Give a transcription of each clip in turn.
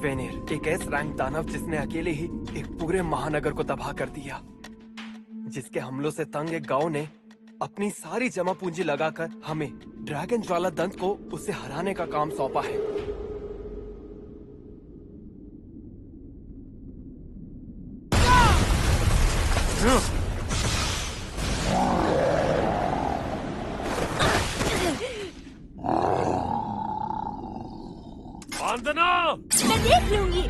फेनिर एक S rank दानव जिसने अकेले ही एक पूरे महानगर को तबाह कर दिया। जिसके हमलों से तंग एक गांव ने अपनी सारी जमा पूंजी लगाकर हमें ड्रैगन ज्वाला दंत को उसे हराने का काम सौंपा है। वंदना! मैं देख लूंगी।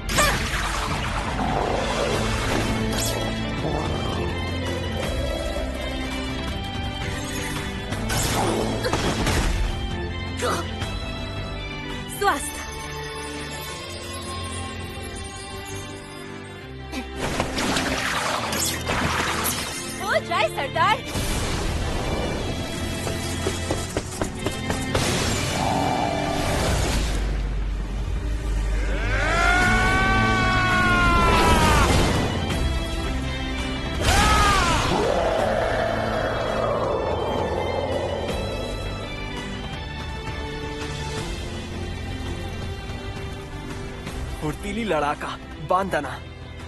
स्वास्थ्य। हो जाए सरदार। फुर्तीली लड़ाका बांदना,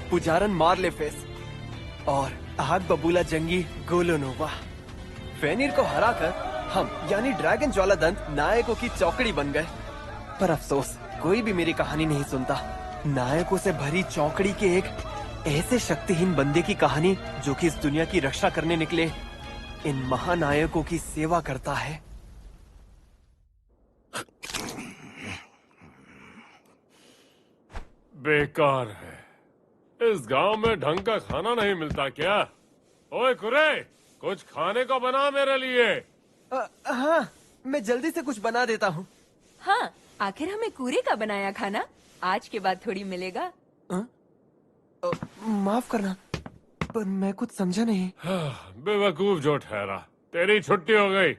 पुजारन मार्लेफेस और आग बबूला जंगी गोलोनोवा। फेनिर को हराकर हम यानी ड्रैगन ज्वाला दंत नायकों की चौकड़ी बन गए। पर अफसोस कोई भी मेरी कहानी नहीं सुनता। नायकों से भरी चौकड़ी के एक ऐसे शक्तिहीन बंदे की कहानी जो कि इस दुनिया की रक्षा करने निकले इन महानायकों की सेवा करता है। बेकार है। इस गांव में ढंग का खाना नहीं मिलता क्या? ओए कुरे, कुछ खाने को बना मेरे लिए। हाँ, मैं जल्दी से कुछ बना देता हूँ। हाँ, आखिर हमें कूरे का बनाया खाना आज के बाद थोड़ी मिलेगा। माफ करना, पर मैं कुछ समझा नहीं। बेवकूफ जो ठहरा, तेरी छुट्टी हो गई।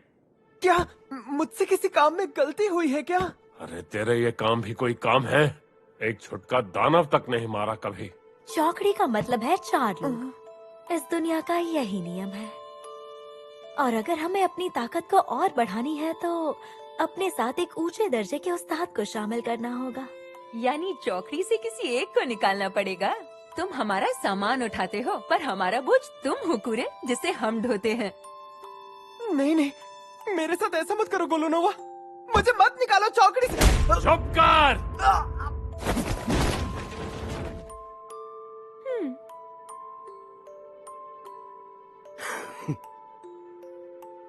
क्या मुझसे किसी काम में गलती हुई है क्या? अरे तेरे ये काम भी कोई काम है? एक छुटका दानव तक नहीं मारा कभी। चौकड़ी का मतलब है 4 लोग। इस दुनिया का यही नियम है। और अगर हमें अपनी ताकत को और बढ़ानी है तो अपने साथ एक ऊंचे दर्जे के उस्ताद को शामिल करना होगा। यानी चौकड़ी से किसी एक को निकालना पड़ेगा। तुम हमारा सामान उठाते हो, पर हमारा बोझ तुम हो कूरे, जिसे हम ढोते हैं। नहीं नहीं, मेरे साथ ऐसा मत करो गोलोनोवा। मुझे मत निकालो चौकड़ी से। चुप कर!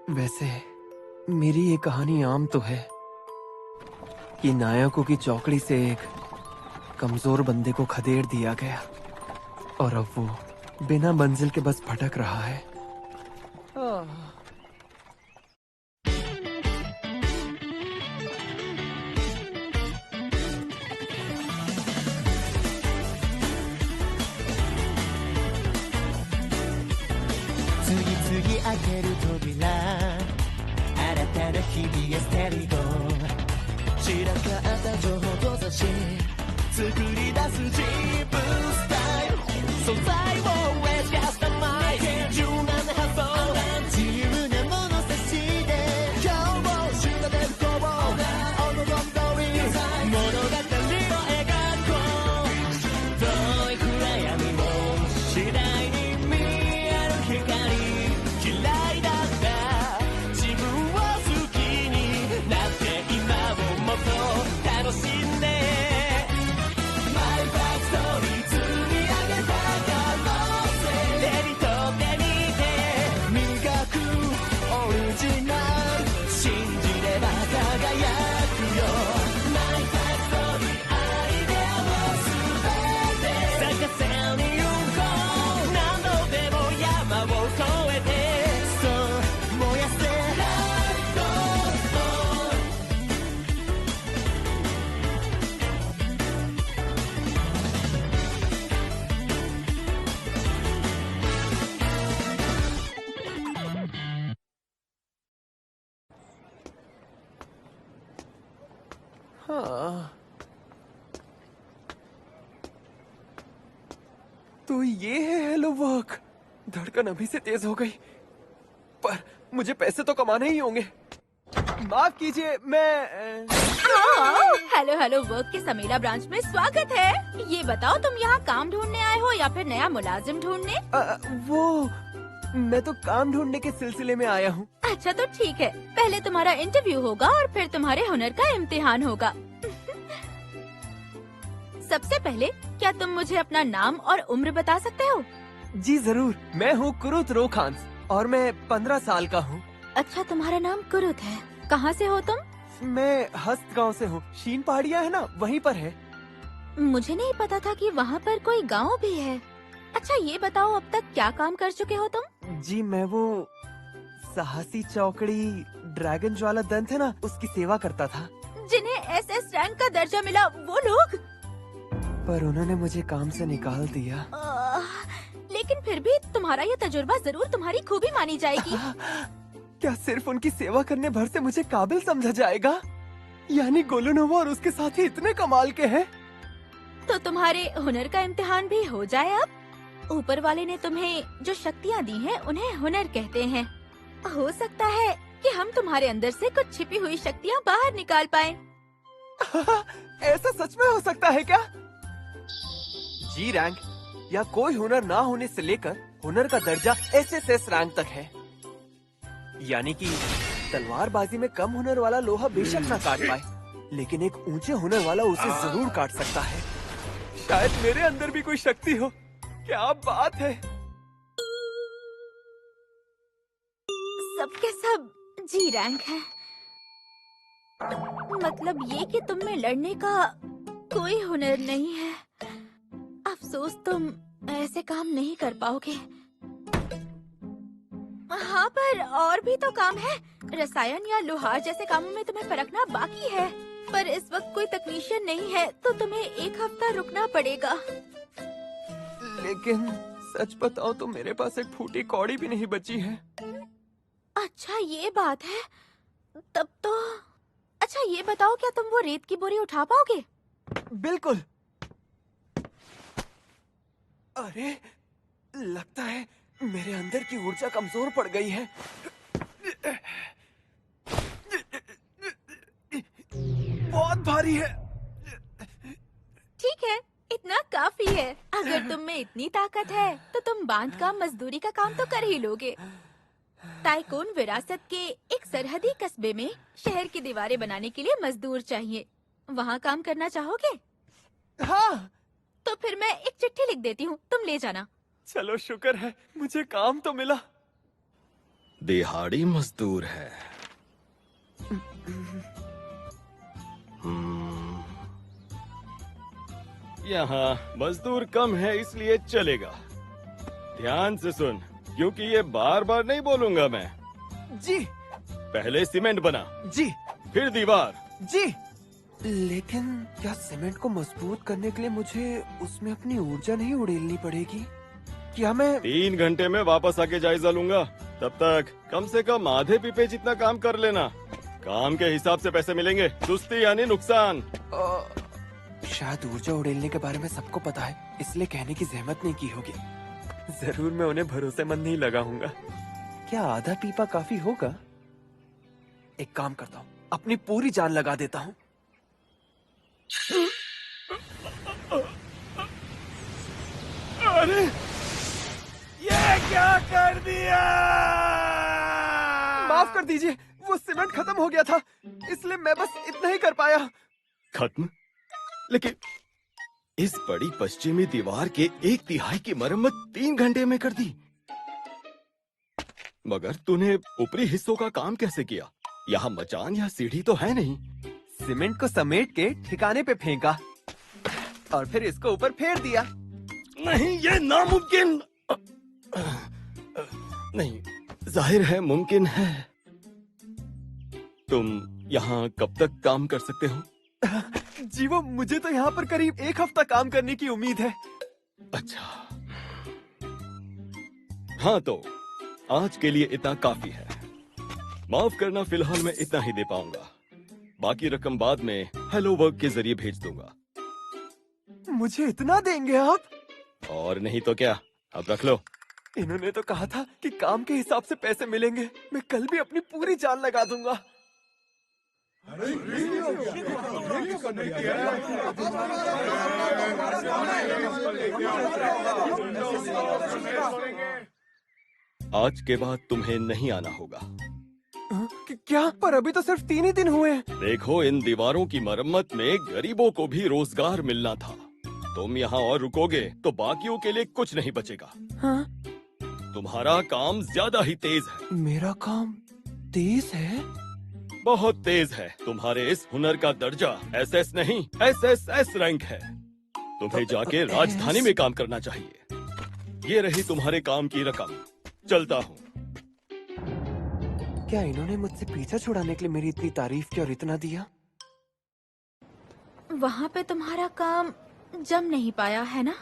वैसे मेरी ये कहानी आम तो है कि नायकों की चौकड़ी से एक कमजोर बंदे को खदेड़ दिया गया और अब वो बिना मंजिल के बस भटक रहा है। तो ये है हेलो वर्क। धड़कन अभी से तेज हो गई, पर मुझे पैसे तो कमाने ही होंगे। माफ कीजिए, मैं हेलो हेलो वर्क के समेला ब्रांच में स्वागत है। ये बताओ तुम यहाँ काम ढूंढने आए हो या फिर नया मुलाजिम ढूंढने? वो मैं तो काम ढूंढने के सिलसिले में आया हूँ। अच्छा तो ठीक है, पहले तुम्हारा इंटरव्यू होगा और फिर तुम्हारे हुनर का इम्तिहान होगा। सबसे पहले क्या तुम मुझे अपना नाम और उम्र बता सकते हो? जी जरूर, मैं हूँ कुरुत रोखांस और मैं 15 साल का हूँ। अच्छा तुम्हारा नाम कुरुत है, कहाँ से हो तुम? मैं हस्त गांव से हूँ। शीन पहाड़ियाँ है ना, वहीं पर है। मुझे नहीं पता था कि वहाँ पर कोई गांव भी है। अच्छा ये बताओ अब तक क्या काम कर चुके हो तुम? जी मैं वो साहसी चौकड़ी ड्रैगन ज्वाला दंत है ना, उसकी सेवा करता था। जिन्हें एसएस रैंक का दर्जा मिला वो लोग? पर उन्होंने मुझे काम से निकाल दिया। लेकिन फिर भी तुम्हारा ये तजुर्बा जरूर तुम्हारी खूबी मानी जाएगी। क्या सिर्फ उनकी सेवा करने भर से मुझे काबिल समझा जाएगा? यानी गोलुनोवा और उसके साथी इतने कमाल के हैं। तो तुम्हारे हुनर का इम्तिहान भी हो जाए अब। ऊपर वाले ने तुम्हें जो शक्तियाँ दी हैं उन्हें हुनर कहते हैं। हो सकता है कि हम तुम्हारे अंदर से कुछ छिपी हुई शक्तियाँ बाहर निकाल पाएं। ऐसा सच में हो सकता है क्या? जी रैंक या कोई हुनर ना होने से लेकर हुनर का दर्जा एसएसएस रैंक तक है। यानी कि तलवारबाजी में कम हुनर वाला लोहा बेशक ना काट पाए, लेकिन एक ऊंचे हुनर वाला उसे जरूर काट सकता है। शायद मेरे अंदर भी कोई शक्ति हो। क्या बात है। सबके सब जी रैंक है। मतलब ये कि तुम में लड़ने का कोई हुनर नहीं है। अफसोस तुम ऐसे काम नहीं कर पाओगे। हाँ पर और भी तो काम है। रसायन या लोहार जैसे कामों में तुम्हें परखना बाकी है। पर इस वक्त कोई तकनीशियन नहीं है तो तुम्हें 1 हफ्ता रुकना पड़ेगा। लेकिन सच बताओ तो मेरे पास एक फूटी कौड़ी भी नहीं बची है। अच्छा ये बात है। तब तो अच्छा ये बताओ क्या तुम वो रेत की बोरी उठा पाओगे? बिल्कुल। अरे लगता है मेरे अंदर की ऊर्जा कमजोर पड़ गई है। बहुत भारी है। ठीक है, इतना काफी है। अगर तुम में इतनी ताकत है तो तुम बांध का मजदूरी का काम तो कर ही लोगे। ताइकोन विरासत के एक सरहदी कस्बे में शहर की दीवारें बनाने के लिए मजदूर चाहिए। वहाँ काम करना चाहोगे? हाँ। तो फिर मैं एक चिट्ठी लिख देती हूँ, तुम ले जाना। चलो शुक्र है, मुझे काम तो मिला। दिहाड़ी मजदूर है। यहाँ मजदूर कम है इसलिए चलेगा। ध्यान से सुन, क्योंकि ये बार बार नहीं बोलूंगा मैं। जी। पहले सीमेंट बना, जी। फिर दीवार। जी। लेकिन क्या सीमेंट को मजबूत करने के लिए मुझे उसमें अपनी ऊर्जा नहीं उड़ेलनी पड़ेगी? क्या मैं 3 घंटे में वापस आके जायजा लूंगा। तब तक कम से कम आधे पीपे जितना काम कर लेना। काम के हिसाब से पैसे मिलेंगे, सुस्ती यानी नुकसान। शायद ऊर्जा उड़ेलने के बारे में सबको पता है, इसलिए कहने की जहमत नहीं की होगी। जरूर मैं उन्हें भरोसेमंद नहीं लगाऊंगा। क्या आधा पीपा काफी होगा? एक काम करता हूँ, अपनी पूरी जान लगा देता हूँ। अरे ये क्या कर दिया? माफ कर दीजिए, वो सीमेंट खत्म हो गया था, इसलिए मैं बस इतना ही कर पाया। खत्म? लेकिन इस बड़ी पश्चिमी दीवार के 1/3 की मरम्मत 3 घंटे में कर दी। मगर तूने ऊपरी हिस्सों का काम कैसे किया? यहाँ मचान या सीढ़ी तो है नहीं। सीमेंट को समेट के ठिकाने पे फेंका और फिर इसको ऊपर फेर दिया। नहीं, ये नामुमकिन। नहीं, जाहिर है मुमकिन है। तुम यहाँ कब तक काम कर सकते हो? जी वो मुझे तो यहाँ पर करीब 1 हफ्ता काम करने की उम्मीद है। अच्छा, हाँ तो आज के लिए इतना काफी है। माफ करना, फिलहाल मैं इतना ही दे पाऊंगा। बाकी रकम बाद में हेलो वर्क के जरिए भेज दूंगा। मुझे इतना देंगे आप? और नहीं तो क्या, अब रख लो। इन्होंने तो कहा था कि काम के हिसाब से पैसे मिलेंगे। मैं कल भी अपनी पूरी जान लगा दूंगा। आज के बाद तुम्हें नहीं आना होगा। क्या? पर अभी तो सिर्फ 3 ही दिन हुए हैं। देखो, इन दीवारों की मरम्मत में गरीबों को भी रोजगार मिलना था। तुम यहाँ और रुकोगे तो बाकियों के लिए कुछ नहीं बचेगा। हाँ? तुम्हारा काम ज्यादा ही तेज है। मेरा काम तेज है? बहुत तेज है। तुम्हारे इस हुनर का दर्जा SS नहीं SSS रैंक है। तुम्हें जाके राजधानी में काम करना चाहिए। ये रही तुम्हारे काम की रकम। चलता हूँ। क्या इन्होंने मुझसे पीछा छुड़ाने के लिए मेरी इतनी तारीफ की और इतना दिया? वहाँ पे तुम्हारा काम जम नहीं पाया है ना?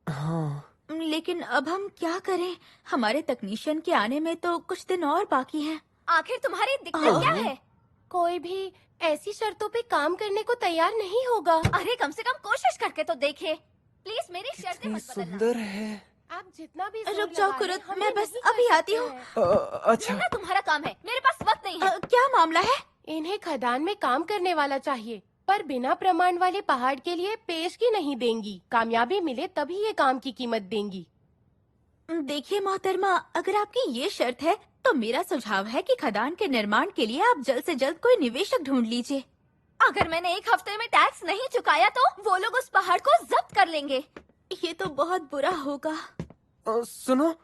हाँ। लेकिन अब हम क्या करें? हमारे तकनीशियन के आने में तो कुछ दिन और बाकी हैं। आखिर तुम्हारी दिक्कत क्या है? कोई भी ऐसी शर्तों पे काम करने को तैयार नहीं होगा। अरे कम से कम कोशिश करके तो देखे। प्लीज मेरी शर्तें कितनी मत बदलना। सुंदर है। आप जितना भी रुक जाओ कुरुत, मैं बस अभी आती हूँ। अच्छा। ना तुम्हारा काम है, मेरे पास वक्त नहीं है। क्या मामला है? इन्हें खदान में काम करने वाला चाहिए, पर बिना प्रमाण वाले पहाड़ के लिए पेशगी नहीं देंगी। कामयाबी मिले तभी ये काम की कीमत देंगी। देखिए मोहतरमा, अगर आपकी ये शर्त है तो मेरा सुझाव है कि खदान के निर्माण के लिए आप जल्द से जल्द कोई निवेशक ढूंढ लीजिए। अगर मैंने 1 हफ्ते में टैक्स नहीं चुकाया तो वो लोग उस पहाड़ को जब्त कर लेंगे। ये तो बहुत बुरा होगा। सुनो,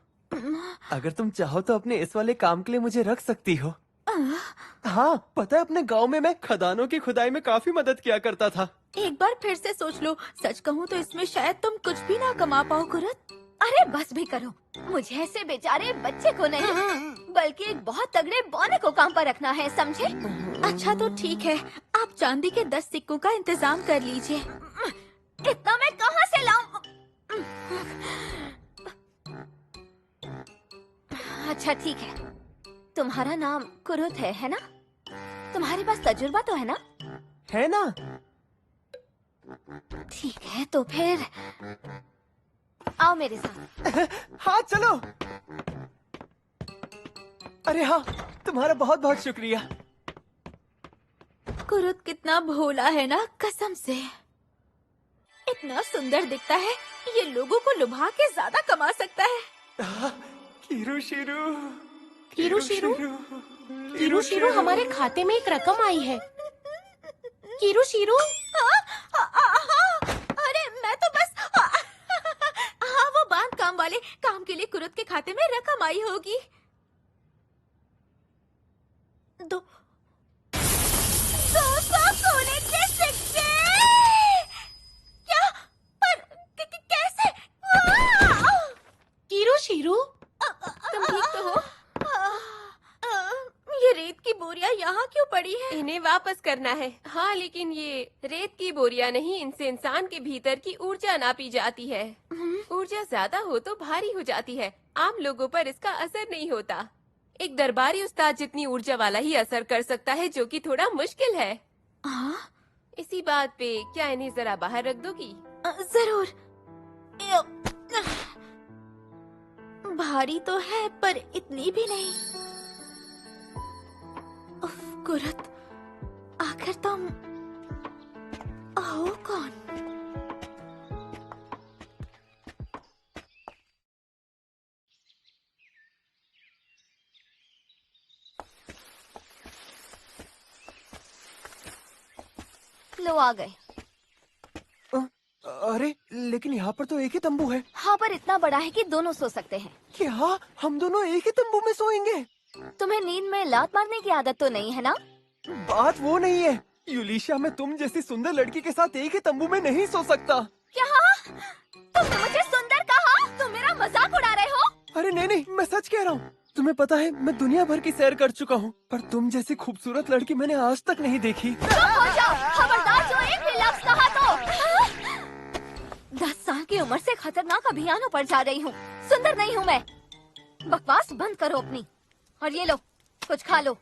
अगर तुम चाहो तो अपने इस वाले काम के लिए मुझे रख सकती हो। हाँ, पता है अपने गांव में मैं खदानों की खुदाई में काफी मदद किया करता था। एक बार फिर से सोच लो। सच कहूँ तो इसमें शायद तुम कुछ भी ना कमा पाओ कुरुत। अरे बस भी करो। मुझे ऐसे बेचारे बच्चे को नहीं बल्कि एक बहुत तगड़े बौने को काम पर रखना है, समझे? अच्छा तो ठीक है, आप चांदी के 10 सिक्कों का इंतजाम कर लीजिए। इतना मैं कहाँ से लाऊं? अच्छा ठीक है, तुम्हारा नाम कुरुत है ना? तुम्हारे पास तजुर्बा तो है ना? है ना? ठीक है, तो फिर आओ मेरे साथ। हाँ चलो। अरे हाँ, तुम्हारा बहुत बहुत शुक्रिया। कुरुत कितना भोला है ना, कसम से। इतना सुंदर दिखता है, ये लोगों को लुभा के ज्यादा कमा सकता है। Kiru Shirou, Kiru Shirou, Kiru Shirou, हमारे खाते में एक रकम आई है। कीरू शिरू, अरे मैं तो बस हाँ, वो बांध काम वाले काम के लिए कुरुत के खाते में रकम आई होगी। दो सोने के सिक्के। क्या? पर कैसे? कीरू शिरू, तुम ठीक तो हो? ये रेत की बोरियां यहाँ क्यों पड़ी है? इन्हें वापस करना है। हाँ, लेकिन ये रेत की बोरियां नहीं, इनसे इंसान के भीतर की ऊर्जा नापी जाती है। ऊर्जा ज्यादा हो तो भारी हो जाती है, आम लोगों पर इसका असर नहीं होता। एक दरबारी उस्ताद जितनी ऊर्जा वाला ही असर कर सकता है, जो कि थोड़ा मुश्किल है। इसी बात पे क्या इन्हें जरा बाहर रख दोगी? जरूर। भारी तो है पर इतनी भी नहीं। उफ, कुरुत, आखिर तुम हो कौन? लो आ गए। अरे लेकिन यहाँ पर तो एक ही तंबू है। हाँ, पर इतना बड़ा है कि दोनों सो सकते हैं। क्या हम दोनों एक ही तंबू में सोएंगे? तुम्हें नींद में लात मारने की आदत तो नहीं है ना? बात वो नहीं है यूलिशिया, मैं तुम जैसी सुंदर लड़की के साथ एक ही तंबू में नहीं सो सकता। क्या? तुमने मुझे सुंदर कहा? तुम मेरा मजाक उड़ा रहे हो? अरे नहीं नहीं, मैं सच कह रहा हूँ। तुम्हें पता है मैं दुनिया भर की सैर कर चुका हूँ, पर तुम जैसी खूबसूरत लड़की मैंने आज तक नहीं देखी। चुप हो जाओ, खबरदार जो एक भी लफ्ज कहा तो 10 साल की उम्र से खतरनाक अभियानों पर जा रही हूँ। सुंदर नहीं हूँ मैं। बकवास बंद करो अपनी, और ये लो कुछ खा लो।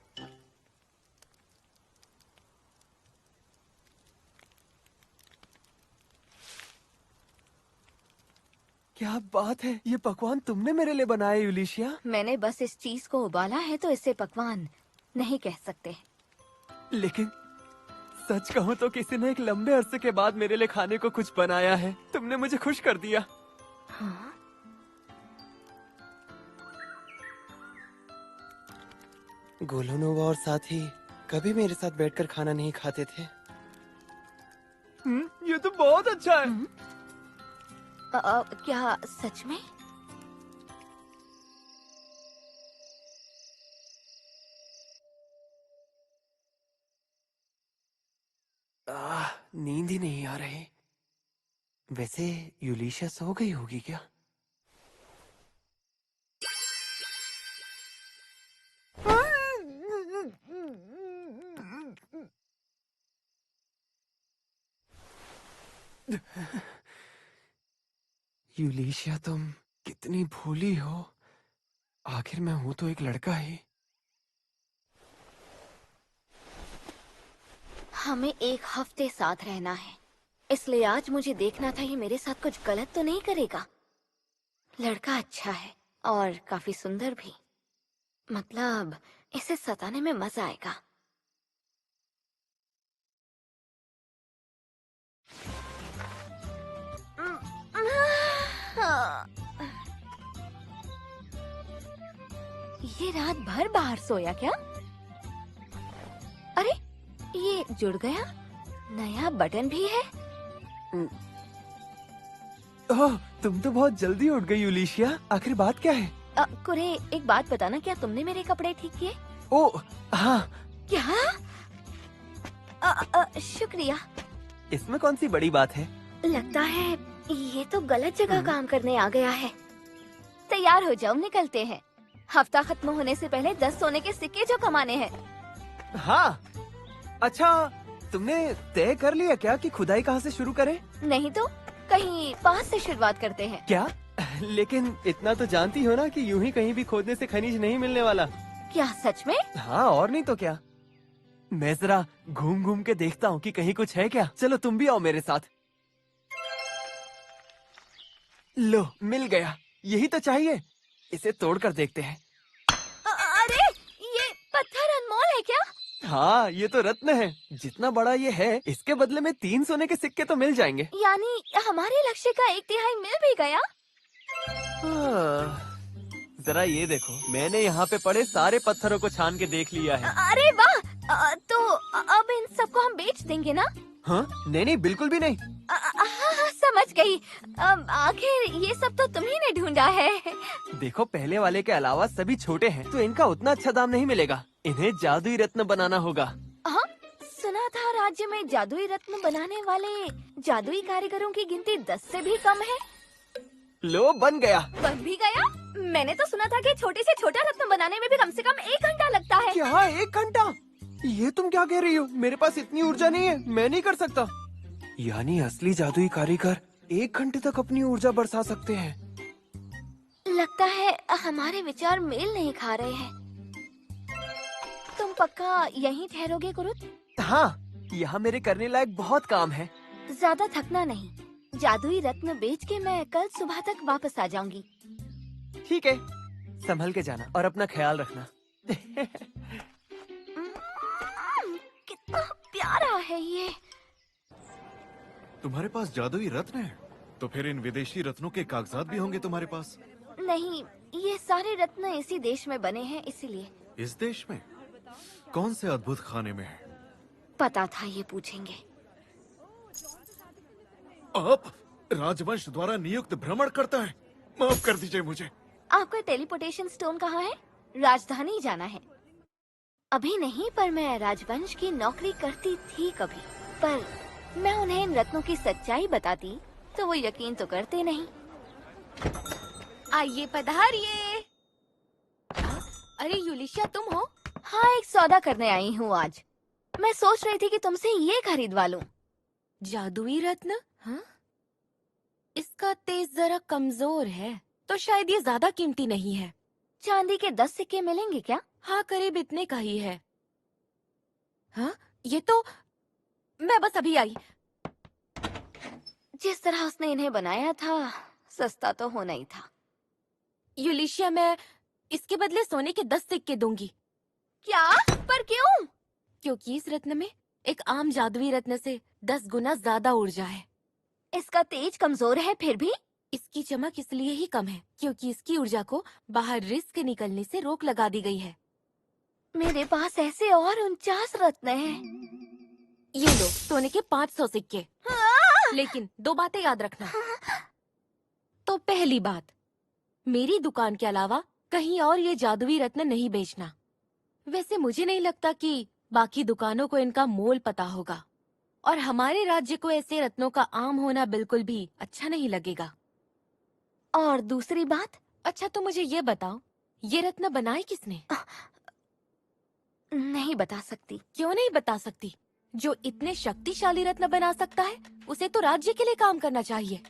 क्या बात है, ये पकवान तुमने मेरे लिए बनाया यूलिशिया? मैंने बस इस चीज को उबाला है तो इसे पकवान नहीं कह सकते। लेकिन सच कहूं तो किसी ने एक लंबे अरसे के बाद मेरे लिए खाने को कुछ बनाया है। तुमने मुझे खुश कर दिया। हाँ? गोलोनोवा और साथी कभी मेरे साथ बैठकर खाना नहीं खाते थे। ये तो बहुत अच्छा है। क्या सच में? नींद ही नहीं आ रही। वैसे यूलिशिया सो गई होगी क्या? यूलिशिया, तुम कितनी भोली हो। आखिर मैं हूं तो एक लड़का ही। हमें एक हफ्ते साथ रहना है, इसलिए आज मुझे देखना था ये मेरे साथ कुछ गलत तो नहीं करेगा। लड़का अच्छा है और काफी सुंदर भी। मतलब इसे सताने में मजा आएगा। ये रात भर बाहर सोया क्या? अरे ये जुड़ गया। नया बटन भी है। ओह, तुम तो बहुत जल्दी उठ गई यूलिशिया। आखिर बात क्या है? कुरे, एक बात बताना, क्या तुमने मेरे कपड़े ठीक किए? ओह हाँ। क्या? शुक्रिया। इसमें कौन सी बड़ी बात है? लगता है ये तो गलत जगह काम करने आ गया है। तैयार हो जाओ, निकलते हैं। हफ्ता खत्म होने से पहले 10 सोने के सिक्के जो कमाने हैं। हाँ। अच्छा, तुमने तय कर लिया क्या कि खुदाई कहाँ से शुरू करें? नहीं तो कहीं पास से शुरुआत करते हैं। क्या? लेकिन इतना तो जानती हो ना कि यूं ही कहीं भी खोदने से खनिज नहीं मिलने वाला। क्या सच में? हाँ, और नहीं तो क्या। मैं जरा घूम घूम के देखता हूँ कि कहीं कुछ है क्या। चलो तुम भी आओ मेरे साथ। लो, मिल गया। यही तो चाहिए। इसे तोड़कर देखते हैं। अरे ये पत्थर अनमोल है क्या? हाँ, ये तो रत्न है। जितना बड़ा ये है, इसके बदले में 3 सोने के सिक्के तो मिल जाएंगे। यानी हमारे लक्ष्य का 1/3 मिल भी गया। जरा ये देखो, मैंने यहाँ पे पड़े सारे पत्थरों को छान के देख लिया है। अरे वाह! तो अब इन सबको हम बेच देंगे ना? हाँ? नहीं नहीं, बिल्कुल भी नहीं। हाँ, समझ गई। आखिर ये सब तो तुम्ही ने ढूंढा है। देखो, पहले वाले के अलावा सभी छोटे हैं, तो इनका उतना अच्छा दाम नहीं मिलेगा। इन्हें जादुई रत्न बनाना होगा। हाँ, सुना था राज्य में जादुई रत्न बनाने वाले जादुई कारीगरों की गिनती 10 से भी कम है। लो, बन गया। बन भी गया? मैंने तो सुना था कि छोटे से छोटा रत्न बनाने में भी कम से कम 1 घंटा लगता है। क्या 1 घंटा? ये तुम क्या कह रही हो? मेरे पास इतनी ऊर्जा नहीं है, मैं नहीं कर सकता। यानी असली जादुई कारीगर 1 घंटे तक अपनी ऊर्जा बरसा सकते हैं। लगता है हमारे विचार मेल नहीं खा रहे हैं। तुम पक्का यहीं ठहरोगे कुरुत? हाँ, यहाँ मेरे करने लायक बहुत काम है। ज्यादा थकना नहीं। जादुई रत्न बेच के मैं कल सुबह तक वापस आ जाऊंगी। ठीक है, संभल के जाना और अपना ख्याल रखना। कितना प्यारा है ये। तुम्हारे पास जादुई रत्न है, तो फिर इन विदेशी रत्नों के कागजात भी होंगे तुम्हारे पास? नहीं, ये सारे रत्न इसी देश में बने हैं, इसीलिए। इस देश में? कौन से अद्भुत खाने में है? पता था ये पूछेंगे। आप राजवंश द्वारा नियुक्त भ्रमण करता है। माफ कर दीजिए मुझे। आपका टेलीपोर्टेशन स्टोन कहाँ है? राजधानी जाना है। अभी नहीं, पर मैं राजवंश की नौकरी करती थी कभी। पर मैं उन्हें इन रत्नों की सच्चाई बताती तो वो यकीन तो करते नहीं। आइए, पधारिए। अरे यूलिशिया, तुम हो? हाँ, एक सौदा करने आई हूँ आज। मैं सोच रही थी कि तुमसे ये खरीदवा लूं। जादुई रत्न? हाँ? इसका तेज जरा कमजोर है, तो शायद ये ज्यादा कीमती नहीं है। चांदी के 10 सिक्के मिलेंगे क्या? हाँ, करीब इतने का ही है। हाँ, ये तो मैं बस अभी आई। जिस तरह उसने इन्हें बनाया था, सस्ता तो होना ही था। यूलिशिया, मैं इसके बदले सोने के 10 सिक्के दूंगी। क्या? पर क्यों? क्योंकि इस रत्न में एक आम जादुई रत्न से 10 गुना ज्यादा ऊर्जा है। इसका तेज कमजोर है, फिर भी इसकी चमक इसलिए ही कम है क्योंकि इसकी ऊर्जा को बाहर रिस्क निकलने से रोक लगा दी गई है। मेरे पास ऐसे और 49 रत्न हैं। ये लो सोने के 500 सिक्के। लेकिन 2 बातें याद रखना। तो पहली बात, मेरी दुकान के अलावा कहीं और ये जादुई रत्न नहीं बेचना। वैसे मुझे नहीं लगता कि बाकी दुकानों को इनका मोल पता होगा, और हमारे राज्य को ऐसे रत्नों का आम होना बिल्कुल भी अच्छा नहीं लगेगा। और दूसरी बात, अच्छा तो मुझे ये बताओ, ये रत्न बनाए किसने? नहीं बता सकती। क्यों नहीं बता सकती? जो इतने शक्तिशाली रत्न बना सकता है उसे तो राज्य के लिए काम करना चाहिए।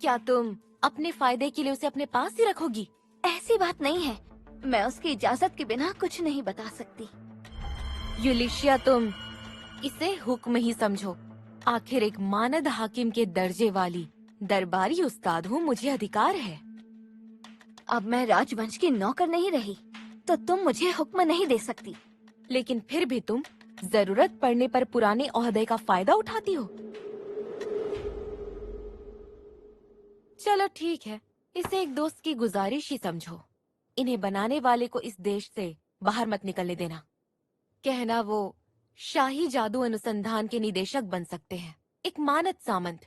क्या तुम अपने फायदे के लिए उसे अपने पास ही रखोगी? ऐसी बात नहीं है, मैं उसकी इजाजत के बिना कुछ नहीं बता सकती। यूलिशिया, तुम इसे हुक्म ही समझो। आखिर एक मानद हाकिम के दर्जे वाली दरबारी उस्ताद हूँ, मुझे अधिकार है। अब मैं राजवंश की नौकर नहीं रही, तो तुम मुझे हुक्म नहीं दे सकती। लेकिन फिर भी तुम जरूरत पड़ने पर पुराने ओहदे का फायदा उठाती हो। चलो ठीक है, इसे एक दोस्त की गुजारिश ही समझो। इन्हें बनाने वाले को इस देश से बाहर मत निकलने देना। कहना वो शाही जादू अनुसंधान के निदेशक बन सकते हैं, एक मानद सामंत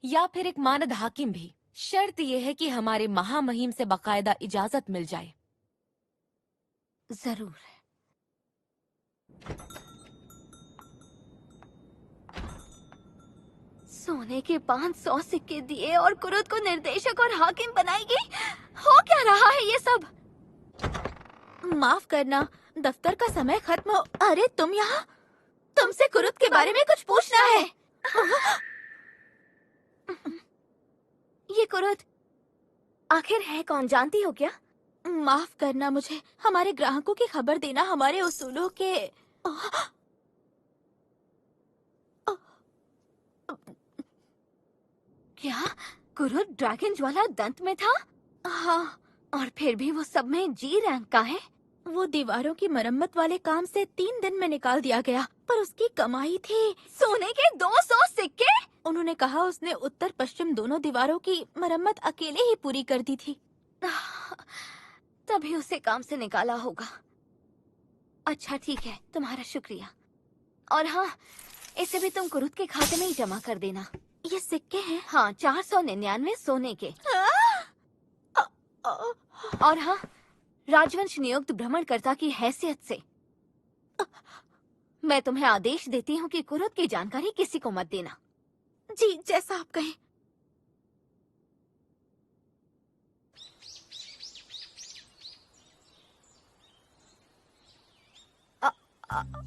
या फिर एक मानद हाकिम भी। शर्त यह है कि हमारे महामहिम से बाकायदा इजाजत मिल जाए। जरूर। सोने के 500 सिक्के दिए और कुरुद को निर्देशक और हाकिम बनाएगी। हो क्या रहा है ये सब? माफ करना, दफ्तर का समय खत्म हो। अरे तुम यहाँ? तुमसे कुरुद के बारे में कुछ पूछना है। ये कुरुद आखिर है कौन, जानती हो क्या? माफ करना, मुझे हमारे ग्राहकों की खबर देना हमारे उसूलों के। क्या कुरुद ड्रैगन ज्वाला दंत में था? हाँ, और फिर भी वो सब में जी रैंक का है। वो दीवारों की मरम्मत वाले काम से 3 दिन में निकाल दिया गया, पर उसकी कमाई थी सोने के 200 सिक्के। उन्होंने कहा उसने उत्तर पश्चिम दोनों दीवारों की मरम्मत अकेले ही पूरी कर दी थी। तभी उसे काम से निकाला होगा। अच्छा ठीक है, तुम्हारा शुक्रिया। और हाँ, इसे भी तुम कुरुद के खाते में ही जमा कर देना। ये सिक्के हैं? हाँ, 499 सोने के। और हाँ, राजवंश नियुक्त भ्रमणकर्ता की हैसियत से मैं तुम्हें आदेश देती हूँ कि कुरुद की जानकारी किसी को मत देना। जी, जैसा आप कहें।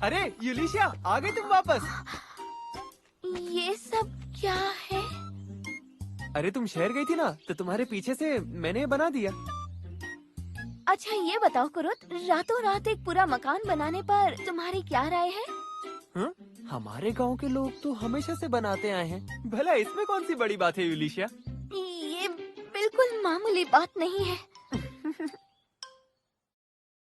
अरे यूलिशिया, आ गई तुम वापस? ये सब क्या है? अरे तुम शहर गई थी ना, तो तुम्हारे पीछे से मैंने बना दिया। अच्छा ये बताओ कुरुद, रातों रात एक पूरा मकान बनाने पर तुम्हारी क्या राय है? हाँ? हमारे गांव के लोग तो हमेशा से बनाते आए हैं, भला इसमें कौन सी बड़ी बात है यूलिशिया? ये बिल्कुल मामूली बात नहीं है।